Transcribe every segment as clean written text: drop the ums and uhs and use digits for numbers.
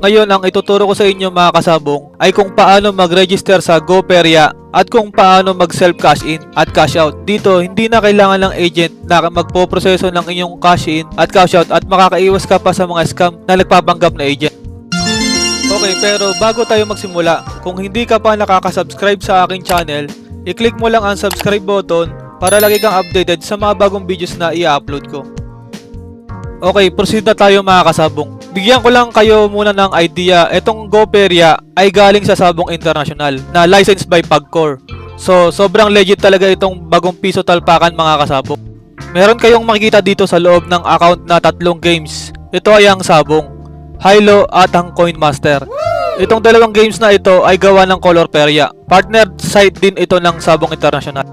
Ngayon, ang ituturo ko sa inyo mga kasabong ay kung paano mag-register sa GoPerya at kung paano mag-self cash in at cash out. Dito, hindi na kailangan ng agent na magpoproseso ng inyong cash in at cash out at makakaiwas ka pa sa mga scam na nagpapanggap na agent. Okay, pero bago tayo magsimula, kung hindi ka pa nakaka-subscribe sa aking channel, i-click mo lang ang subscribe button para lagi kang updated sa mga bagong videos na i-upload ko. Okay, proceed na tayo mga kasabong. Bigyan ko lang kayo muna ng idea. Itong GoPerya ay galing sa Sabong International na licensed by Pagcor. So, sobrang legit talaga itong bagong piso talpakan mga kasabong. Meron kayong makikita dito sa loob ng account na 3 games. Ito ay ang Sabong, Hilo at ang Coin Master. Itong 2 games na ito ay gawa ng Colorperya. Partnered site din ito ng Sabong International.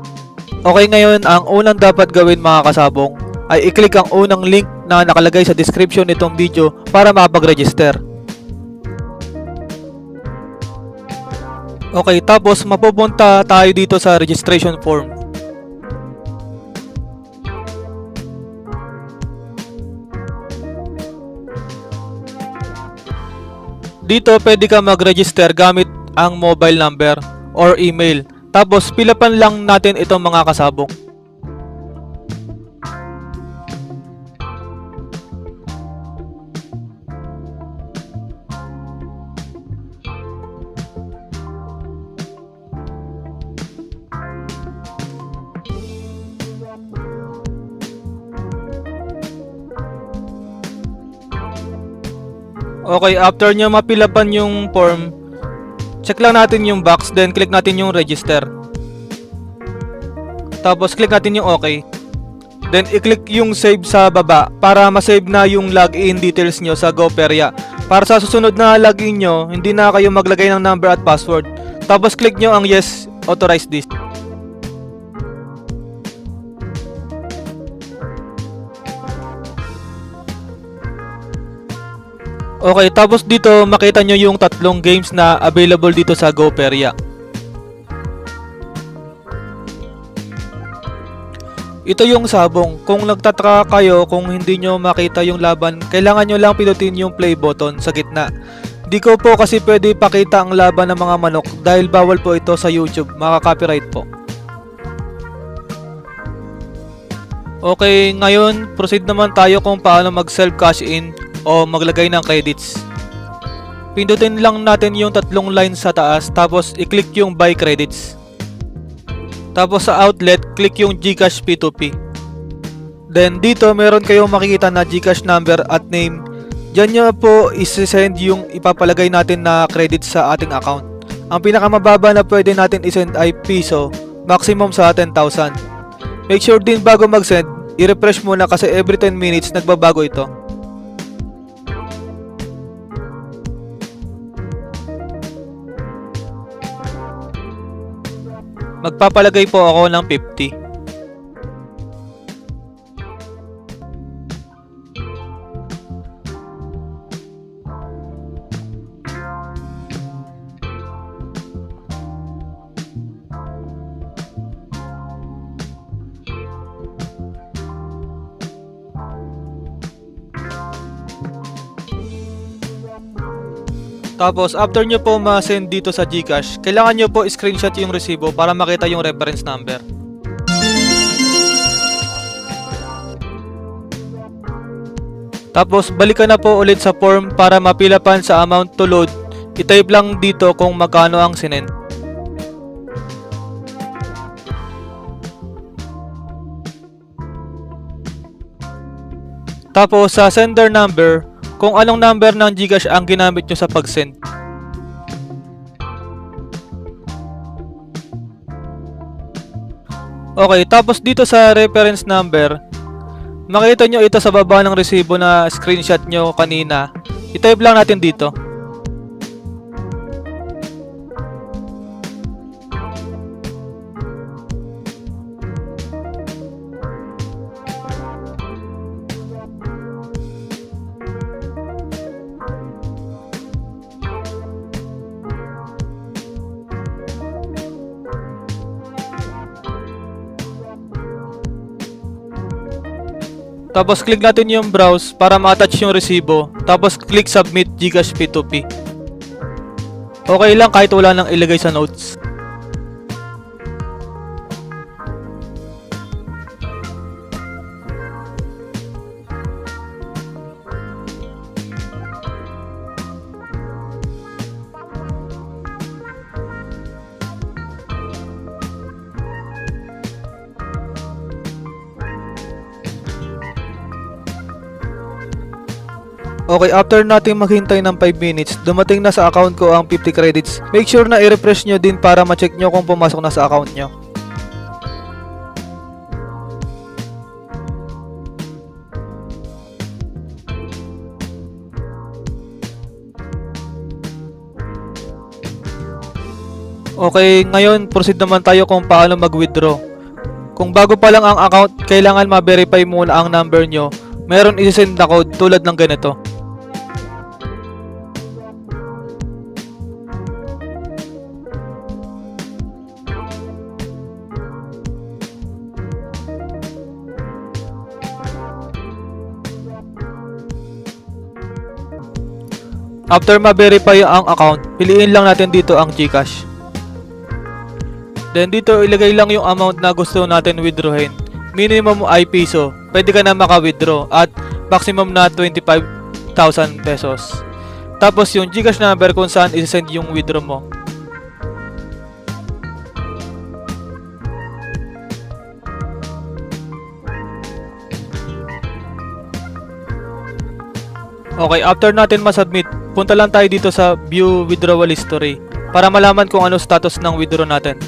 Okay, ngayon ang unang dapat gawin mga kasabong ay i-click ang unang link na nakalagay sa description nitong video para makapag-register. Okay, tapos mapupunta tayo dito sa registration form. Dito pwede ka mag-register gamit ang mobile number or email. Tapos pilapan lang natin itong mga kasabong. Okay, after nyo mapilapan yung form, check lang natin yung box, then click natin yung register. Tapos click natin yung okay. Then i-click yung save sa baba para ma-save na yung login details nyo sa GoPerya. Para sa susunod na login nyo, hindi na kayo maglagay ng number at password. Tapos click nyo ang yes, authorize this. Okay, tapos dito makita nyo yung 3 games na available dito sa GoPerya. Ito yung sabong. Kung nagtataka kayo kung hindi nyo makita yung laban, kailangan nyo lang pindutin yung play button sa gitna. Di ko po kasi pwede ipakita ang laban ng mga manok dahil bawal po ito sa YouTube, maka-copyright po. Okay, ngayon proceed naman tayo kung paano mag-self cash in o maglagay ng credits. Pindutin lang natin yung 3 lines sa taas tapos i-click yung buy credits. Tapos sa outlet, click yung GCash P2P. Then dito meron kayong makikita na GCash number at name. Diyan nyo po isi-send yung ipapalagay natin na credits sa ating account. Ang pinakamababa na pwede natin isend ay piso, maximum sa 10,000. Make sure din bago mag-send, i-refresh muna kasi every 10 minutes nagbabago ito. Magpapalagay po ako ng 50. Tapos after nyo po ma-send dito sa GCash, kailangan nyo po screenshot yung resibo para makita yung reference number. Tapos balikan na po ulit sa form para mapilapan sa amount to load. I-type lang dito kung magkano ang sinend. Tapos sa sender number, kung anong number ng GCash ang ginamit nyo sa pag-send. Okay, tapos dito sa reference number, makita nyo ito sa baba ng resibo na screenshot nyo kanina. I-type lang natin dito. Tapos click natin yung browse para ma-attach yung resibo. Tapos click submit GCash P2P. Okay lang kahit wala nang ilagay sa notes. Okay, after natin maghintay ng 5 minutes, dumating na sa account ko ang 50 credits. Make sure na i-refresh nyo din para ma-check nyo kung pumasok na sa account nyo. Okay, ngayon proceed naman tayo kung paano mag-withdraw. Kung bago pa lang ang account, kailangan ma-verify muna ang number nyo. Meron isi-send na code tulad ng ganito. After ma-verify ang account, piliin lang natin dito ang GCash. Then dito ilagay lang yung amount na gusto natin withdrawin. Minimum ay piso. Pwede ka na maka-withdraw at maximum na 25,000 pesos. Tapos yung GCash number kung saan i-send yung withdraw mo. Okay, after natin ma-submit, punta lang tayo dito sa View Withdrawal History para malaman kung ano status ng withdraw natin.